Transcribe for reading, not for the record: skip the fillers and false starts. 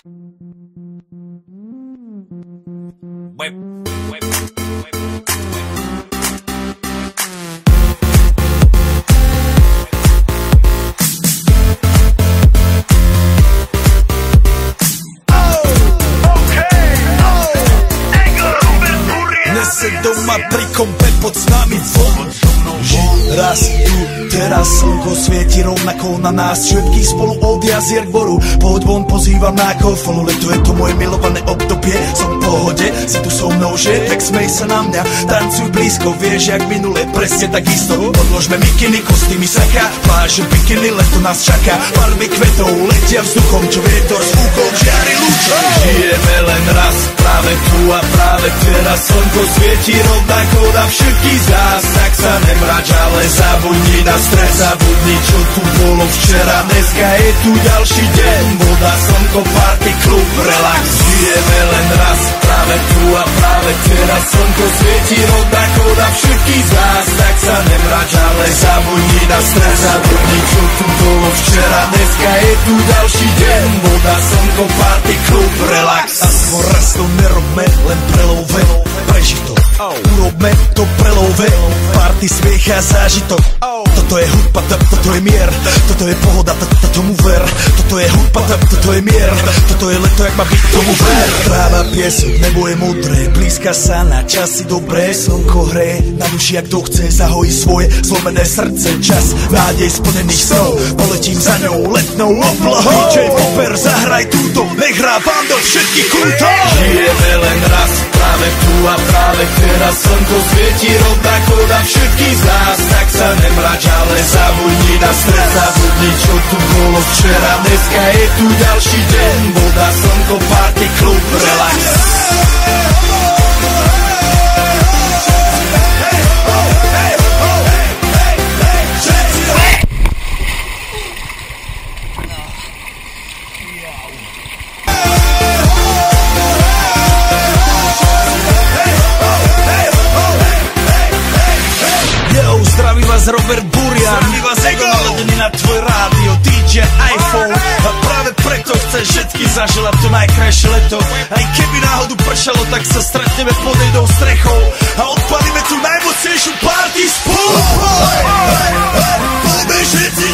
Nese doma pri kompe pod s nami von. Raz tu, teraz slnko svieti rovnako na nás. Všetky spolu od jazier k boru. Poď von, pozývam na kofolu. Leto je to moje milované obdobie. Som v pohode, si tu so mnou, že? Tak smej sa na mňa, tancuj blízko. Vieš, jak minule, presne tak isto. Odložme mikiny, kostýmy saka. Pláže, bikiny, leto nás čaká. Farby kvetov letia vzduchom, čo vietor s fúkom žiari lúčom. Žijeme len raz, práve tu a práve teraz. Slnko svieti rovnako na všetkých z nás. Tak sa nemrač, ale zabudni na stres, zabudni, čo tu bolo včera. Dneska je tu ďalší deň, voda, slnko, party, klub, relax. Žijeme len raz, práve tu a práve teraz. Slnko svieti rovnako na všetkých z nás. Tak sa nemrač, ale zabudni na stres, zabudni, čo tu bolo včera. Dneska je tu ďalší deň, voda, slnko, party, klub, relax. Aspoň raz to nerobme, len prelove, prežitok. Urobme to prelove, party, smiech a zážitok. Toto je hudba, toto je mier, toto je pohoda, tomu ver. Toto je hudba, toto je mier, toto je leto, jak má byť, tomu ver. Tráva, piesok, nebo je modré, blízka sa na časy dobré. Slnko hreje na duši, jak to chce, zahojí svoje zlomené srdce. Čas nádej splnených snov, poletím za ňou letnou oblohou. DJ Popper, zahraj túto, nech hrá vám do všetkých kútov. Žijeme len raz, práve tu a práve teraz. Slnko svieti rovnako na všetkých z nás. Tak sa nemrač, ale zabudni na stres, zabudni, čo tu bolo včera. Dneska je tu ďalší deň, voda, slnko, party, klub, relax. Zdraví vás Robert Burian, zdraví vás Ego, naladený na tvoj rádio, DJ iPhone. A práve preto chcem všetky zaželať to najkrajšie leto. Aj keby náhodu pršalo, tak sa stretneme pod jednou strechou a odpalíme tú najmocnejšiu party spolu. Poďme všetci